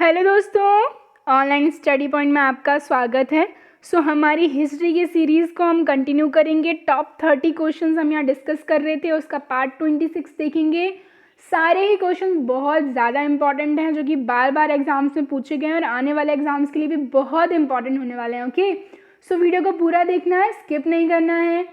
Hello दोस्तों, online study point में आपका स्वागत है। हमारी हिस्ट्री की सीरीज़ को हम कंटिन्यू करेंगे। टॉप 30 क्वेश्चंस हम यहाँ डिस्कस कर रहे थे, उसका पार्ट 26 देखेंगे। सारे ही क्वेश्चंस बहुत ज़्यादा इंपॉर्टेंट हैं, जो कि बार बार एग्जाम्स में पूछे गए हैं और आने वाले एग्जाम्स के लिए भी बहुत इंपॉर्टेंट होने वाले हैं। ओके, सो वीडियो को पूरा देखना है, स्किप नहीं करना है।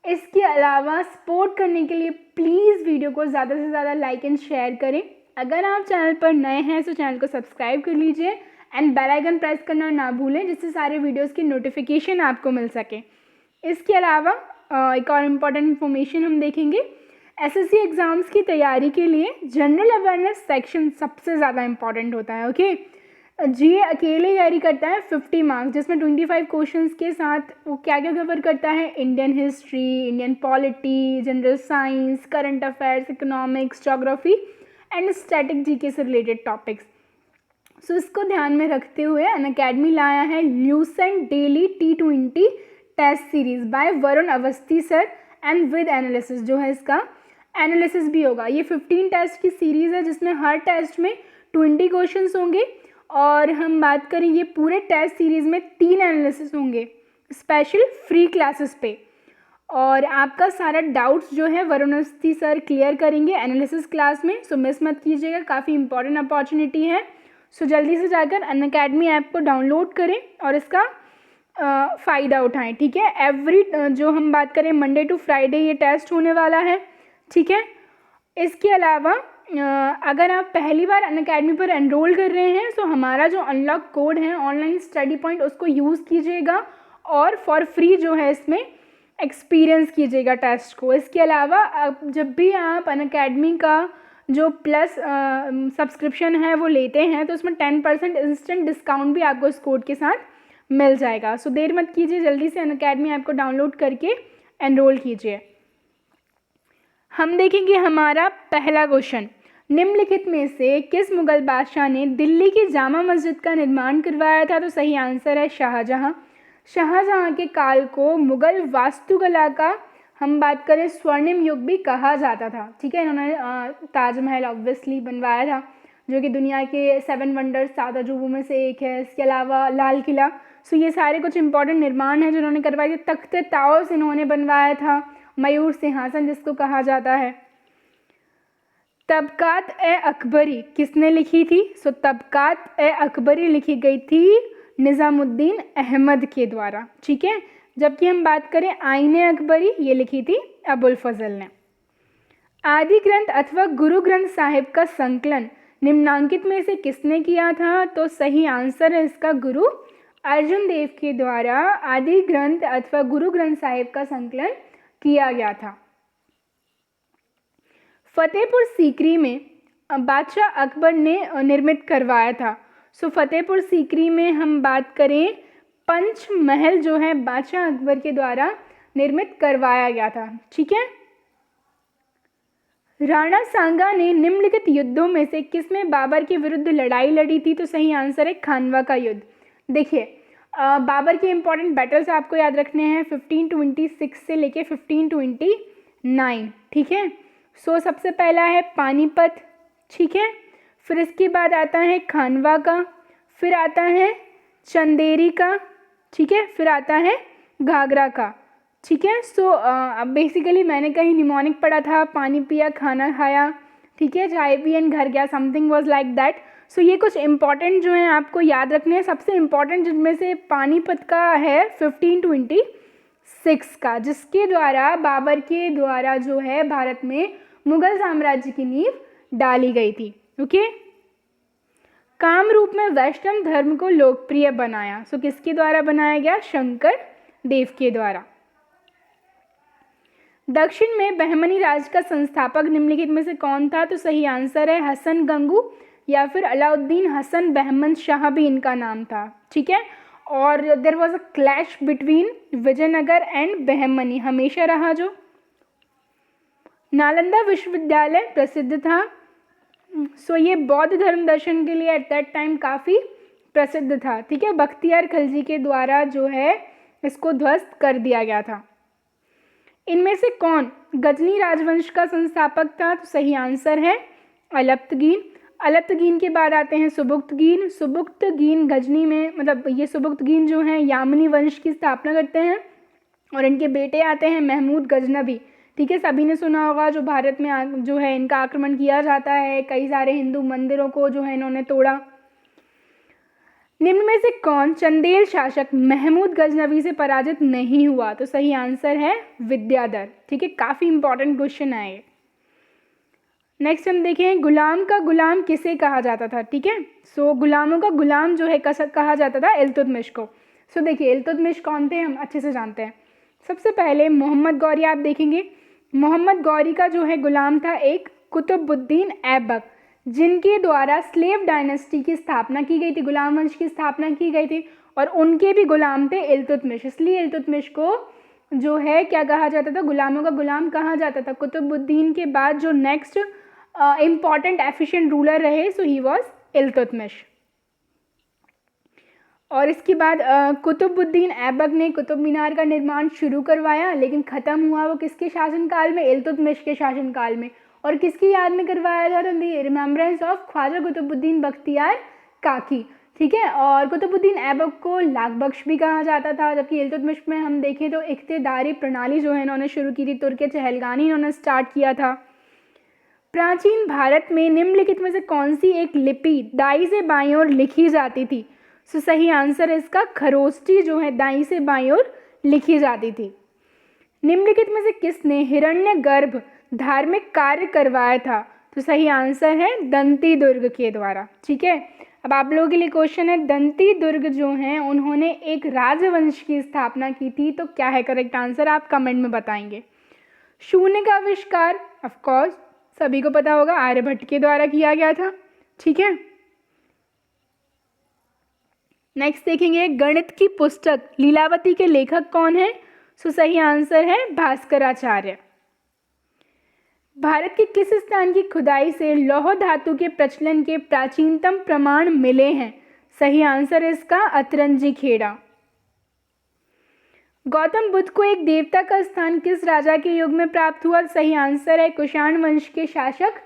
इसके अलावा सपोर्ट करने के लिए प्लीज़ वीडियो को ज़्यादा से ज़्यादा लाइक एंड शेयर करें। अगर आप चैनल पर नए हैं तो चैनल को सब्सक्राइब कर लीजिए एंड बेल आइकन प्रेस करना ना भूलें, जिससे सारे वीडियोस की नोटिफिकेशन आपको मिल सके। इसके अलावा एक और इम्पॉर्टेंट इन्फॉर्मेशन हम देखेंगे। एसएससी एग्ज़ाम्स की तैयारी के लिए जनरल अवेयरनेस सेक्शन सबसे ज़्यादा इम्पॉर्टेंट होता है। ओके, जीए अकेले कैरी करता है 50 मार्क्स, जिसमें 25 क्वेश्चंस के साथ वो क्या क्या कवर करता है? Indian history, Indian polity, general science, current affairs, economics, geography and static GK से रिलेटेड टॉपिक्स। सो इसको ध्यान में रखते हुए अनअकैडमी लाया है Lucent daily T20 test series by Varun Awasthi sir and with analysis. जो है इसका एनालिसिस भी होगा। ये 15 टेस्ट की सीरीज़ है, जिसमें हर टेस्ट में 20 क्वेश्चंस होंगे और हम बात करें ये पूरे टेस्ट सीरीज़ में 3 एनालिसिस होंगे स्पेशल फ्री क्लासेस पे। और आपका सारा डाउट्स जो है वरुण अवस्थी सर क्लियर करेंगे एनालिसिस क्लास में। सो मिस मत कीजिएगा, काफ़ी इंपॉर्टेंट अपॉर्चुनिटी है। सो जल्दी से जाकर अनअकैडमी ऐप को डाउनलोड करें और इसका फ़ायदा उठाएं। ठीक है, एवरी जो हम बात करें मंडे टू फ्राइडे ये टेस्ट होने वाला है। ठीक है, इसके अलावा अगर आप पहली बार अनअकैडमी पर एनरोल कर रहे हैं तो हमारा जो अनलॉक कोड है ऑनलाइन स्टडी पॉइंट, उसको यूज़ कीजिएगा और फॉर फ्री जो है इसमें एक्सपीरियंस कीजिएगा टेस्ट को। इसके अलावा जब भी आप अनअकैडमी का जो प्लस सब्सक्रिप्शन है वो लेते हैं तो उसमें 10% इंस्टेंट डिस्काउंट भी आपको इस कोड के साथ मिल जाएगा। सो देर मत कीजिए, जल्दी से अनअकैडमी ऐप को डाउनलोड करके एनरोल कीजिए। हम देखेंगे हमारा पहला क्वेश्चन, निम्नलिखित में से किस मुगल बादशाह ने दिल्ली की जामा मस्जिद का निर्माण करवाया था? तो सही आंसर है शाहजहां। शाहजहां के काल को मुगल वास्तुकला का हम बात करें स्वर्णिम युग भी कहा जाता था। ठीक है, इन्होंने ताजमहल ऑब्वियसली बनवाया था, जो कि दुनिया के 7 वंडर्स 7 अजूबों में से एक है। इसके अलावा लाल किला। सो ये सारे कुछ इंपॉर्टेंट निर्माण हैं जो इन्होंने करवाए थे। तख्त ताओस इन्होंने बनवाया था, मयूर सिंहासन जिसको कहा जाता है। तबकात ए अकबरी किसने लिखी थी? सो तबकात ए अकबरी लिखी गई थी निज़ामुद्दीन अहमद के द्वारा। ठीक है, जबकि हम बात करें आईने अकबरी, ये लिखी थी अबुल फजल ने। आदि ग्रंथ अथवा गुरु ग्रंथ साहिब का संकलन निम्नांकित में से किसने किया था? तो सही आंसर है इसका गुरु अर्जुन देव के द्वारा आदि ग्रंथ अथवा गुरु ग्रंथ साहिब का संकलन किया गया था। फतेहपुर सीकरी में बादशाह अकबर ने निर्मित करवाया था। सो फतेहपुर सीकरी में हम बात करें पंचमहल जो है बादशाह अकबर के द्वारा निर्मित करवाया गया था। ठीक है, राणा सांगा ने निम्नलिखित युद्धों में से किसमें बाबर के विरुद्ध लड़ाई लड़ी थी? तो सही आंसर है खानवा का युद्ध। देखिए, बाबर के इंपॉर्टेंट बैटल्स आपको याद रखने हैं 1526 से लेके 1529। ठीक है, सो सबसे पहला है पानीपत। ठीक है, फिर इसके बाद आता है खानवा का, फिर आता है चंदेरी का। ठीक है, फिर आता है घाघरा का। ठीक है, सो अब बेसिकली मैंने कहीं निमोनिक पढ़ा था, पानी पिया खाना खाया। ठीक है, चाय पी एंड घर गया, समथिंग वाज लाइक दैट। सो ये कुछ इंपॉर्टेंट जो हैं आपको याद रखने हैं। सबसे इम्पॉर्टेंट जिनमें से पानीपत का है 1526 का, जिसके द्वारा बाबर के द्वारा जो है भारत में मुगल साम्राज्य की नींव डाली गई थी। ओके, कामरूप में वैष्णव धर्म को लोकप्रिय बनाया। सो किसके द्वारा बनाया गया? शंकर देव के द्वारा। दक्षिण में बहमनी राज का संस्थापक निम्नलिखित में से कौन था? तो सही आंसर है हसन गंगू या फिर अलाउद्दीन हसन बहमन शाह भी इनका नाम था। ठीक है, और there was a clash between Vijayanagar and Bahmani, हमेशा रहा जो। नालंदा विश्वविद्यालय प्रसिद्ध था। सो ये बौद्ध धर्म दर्शन के लिए एट दैट टाइम काफ़ी प्रसिद्ध था। ठीक है, बख्तियार खलजी के द्वारा जो है इसको ध्वस्त कर दिया गया था। इनमें से कौन गजनी राजवंश का संस्थापक था? तो सही आंसर है अलप्तगीन। अलप्तगीन के बाद आते हैं सुबुक्तगीन। सुबुक्तगीन गजनी में, मतलब ये सुबुक्तगीन जो हैं यामिनी वंश की स्थापना करते हैं और इनके बेटे आते हैं महमूद गजनवी। ठीक है, सभी ने सुना होगा जो भारत में जो है इनका आक्रमण किया जाता है, कई सारे हिंदू मंदिरों को जो है इन्होंने तोड़ा। निम्न में से कौन चंदेल शासक महमूद गजनवी से पराजित नहीं हुआ? तो सही आंसर है विद्याधर। ठीक है, काफ़ी इंपॉर्टेंट क्वेश्चन है ये। नेक्स्ट हम देखें, गुलाम का गुलाम किसे कहा जाता था? ठीक है, सो गुलामों का गुलाम जो है कहा जाता था इल्तुतमिश को। सो देखिए इल्तुतमिश कौन थे, हम अच्छे से जानते हैं। सबसे पहले मोहम्मद गौरी आप देखेंगे, मोहम्मद गौरी का जो है गुलाम था एक कुतुबुद्दीन ऐबक, जिनके द्वारा स्लेव डायनेस्टी की स्थापना की गई थी, गुलाम वंश की स्थापना की गई थी, और उनके भी गुलाम थे इल्तुतमिश। इसलिए इल्तुतमिश को जो है क्या कहा जाता था, गुलामों का गुलाम कहा जाता था। कुतुबुद्दीन के बाद जो नेक्स्ट इम्पॉर्टेंट एफिशिएंट रूलर रहे, सो ही वॉज इल्तुतमिश। और इसके बाद कुतुबुद्दीन ऐबक ने कुतुब मीनार का निर्माण शुरू करवाया, लेकिन ख़त्म हुआ वो किसके शासनकाल में? इल्तुतमिश के शासनकाल में। और किसकी याद में करवाया जा रहा है? रिमेम्बरेंस ऑफ ख्वाजा कुतुबुद्दीन बख्तियार काकी। ठीक है, और कुतुबुद्दीन ऐबक को लाख बख्श भी कहा जाता था। जबकि इल्तुतमिश में हम देखें तो इख्तियारी प्रणाली जो है इन्होंने शुरू की थी, तुर्क चहलगानी इन्होंने स्टार्ट किया था। प्राचीन भारत में निम्नलिखित में से कौन सी एक लिपि दाई से बाईं ओर लिखी जाती थी? सो सही आंसर है इसका खरोष्टी जो है दाई से बाईं ओर लिखी जाती थी। निम्नलिखित में से किसने हिरण्यगर्भ धार्मिक कार्य करवाया था? तो सही आंसर है दंती दुर्ग के द्वारा। ठीक है, अब आप लोगों के लिए क्वेश्चन है, दंती दुर्ग जो हैं उन्होंने एक राजवंश की स्थापना की थी, तो क्या है करेक्ट आंसर? आप कमेंट में बताएंगे। शून्य का आविष्कार ऑफ कोर्स सभी को पता होगा आर्यभट्ट के द्वारा किया गया था। ठीक है, नेक्स्ट देखेंगे, गणित की पुस्तक लीलावती के लेखक कौन है? सो सही आंसर है भास्कराचार्य। भारत के किस स्थान की खुदाई से लौह धातु के प्रचलन के प्राचीनतम प्रमाण मिले हैं? सही आंसर है इसका अतरंजी खेड़ा। गौतम बुद्ध को एक देवता का स्थान किस राजा के युग में प्राप्त हुआ? सही आंसर है कुषाण वंश के शासक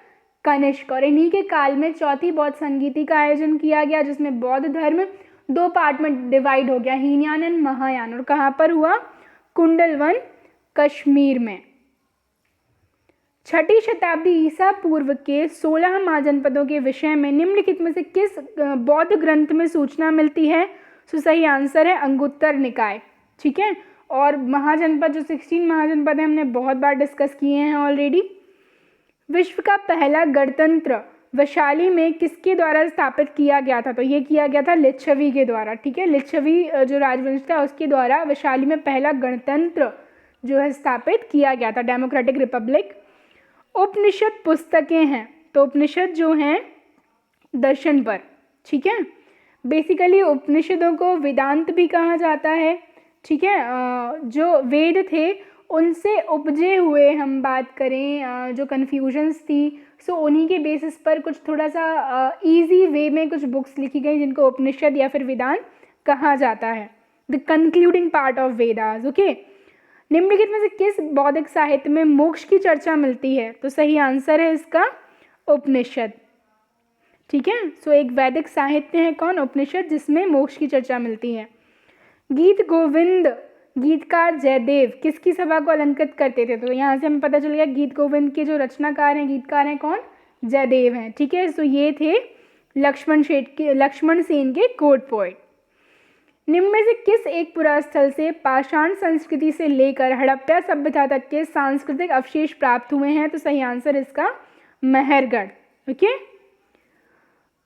कनिष्क। और इन्हीं के काल में चौथी बौद्ध संगीति का आयोजन किया गया, जिसमें बौद्ध धर्म 2 पार्ट में डिवाइड हो गया, हीनयान एंड महायान। और कहाँ पर हुआ? कुंडलवन कश्मीर में। 6ठी शताब्दी ईसा पूर्व के 16 महाजनपदों के विषय में निम्नलिखित में से किस बौद्ध ग्रंथ में सूचना मिलती है? सो सही आंसर है अंगुत्तर निकाय। ठीक है, और महाजनपद जो 16 महाजनपद है हमने बहुत बार डिस्कस किए हैं ऑलरेडी। विश्व का पहला गणतंत्र वैशाली में किसके द्वारा स्थापित किया गया था? तो ये किया गया था लिच्छवी के द्वारा। ठीक है, लिच्छवी जो राजवंश था उसके द्वारा वैशाली में पहला गणतंत्र जो है स्थापित किया गया था, डेमोक्रेटिक रिपब्लिक। उपनिषद पुस्तकें हैं, तो उपनिषद जो हैं दर्शन पर। ठीक है, बेसिकली उपनिषदों को वेदांत भी कहा जाता है। ठीक है, जो वेद थे उनसे उपजे हुए हम बात करें जो कन्फ्यूजन्स थी, सो उन्हीं के बेसिस पर कुछ थोड़ा सा इजी वे में कुछ बुक्स लिखी गई जिनको उपनिषद या फिर वेदांत कहा जाता है, the concluding part of Vedas. Okay, निम्नलिखित में से किस बौद्धिक साहित्य में मोक्ष की चर्चा मिलती है? तो सही आंसर है इसका उपनिषद। ठीक है, सो एक वैदिक साहित्य है कौन? उपनिषद, जिसमें मोक्ष की चर्चा मिलती है। गीत गोविंद गीतकार जयदेव किसकी सभा को अलंकृत करते थे? तो यहाँ से हमें पता चल गया गीत गोविंद के जो रचनाकार हैं, गीतकार हैं कौन? जयदेव हैं। ठीक है, सो ये थे लक्ष्मण सेन के कोर्ट पोएट। निम्न में से किस एक पुरास्थल से पाषाण संस्कृति से लेकर हड़प्पा सभ्यता तक के सांस्कृतिक अवशेष प्राप्त हुए हैं? तो सही आंसर इसका मेहरगढ़। ओके,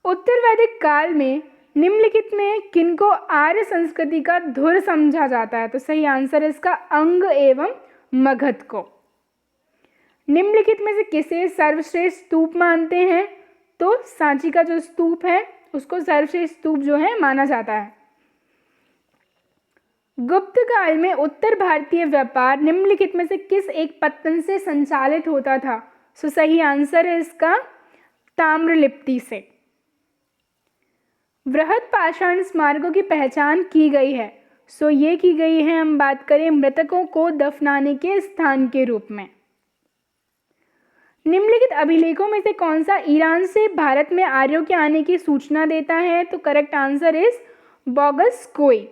उत्तर वैदिक काल में निम्नलिखित में किनको आर्य संस्कृति का धुर समझा जाता है? तो सही आंसर है इसका अंग एवं मगध को। निम्नलिखित में से किसे सर्वश्रेष्ठ स्तूप मानते हैं? तो सांची का जो स्तूप है उसको सर्वश्रेष्ठ स्तूप जो है माना जाता है। गुप्त काल में उत्तर भारतीय व्यापार निम्नलिखित में से किस एक पत्तन से संचालित होता था? सो सही आंसर है इसका ताम्रलिप्ति से। वृहद पाषाण स्मारकों की पहचान की गई है, सो ये की गई है हम बात करें मृतकों को दफनाने के स्थान के रूप में। निम्नलिखित अभिलेखों में से कौन सा ईरान से भारत में आर्यों के आने की सूचना देता है? तो करेक्ट आंसर इज बोगसकोई।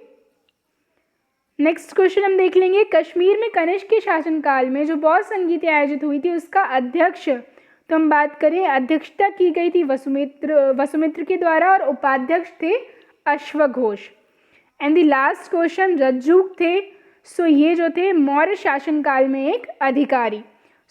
नेक्स्ट क्वेश्चन हम देख लेंगे, कश्मीर में कनिष्क के शासनकाल में जो बौद्ध संगीत आयोजित हुई थी उसका अध्यक्ष, तो हम बात करें अध्यक्षता की गई थी वसुमित्र के द्वारा और उपाध्यक्ष थे अश्वघोष। एंड द लास्ट क्वेश्चन रज्जुक थे, सो ये जो थे मौर्य शासनकाल में एक अधिकारी।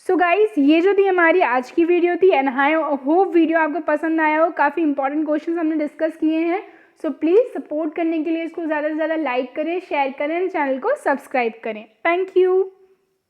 सो गाइस ये जो थी हमारी आज की वीडियो थी एंड आई होप वीडियो आपको पसंद आया हो। काफ़ी इंपॉर्टेंट क्वेश्चंस हमने डिस्कस किए हैं। सो प्लीज़ सपोर्ट करने के लिए इसको ज़्यादा से ज़्यादा लाइक करें, शेयर करें, चैनल को सब्सक्राइब करें। Thank you.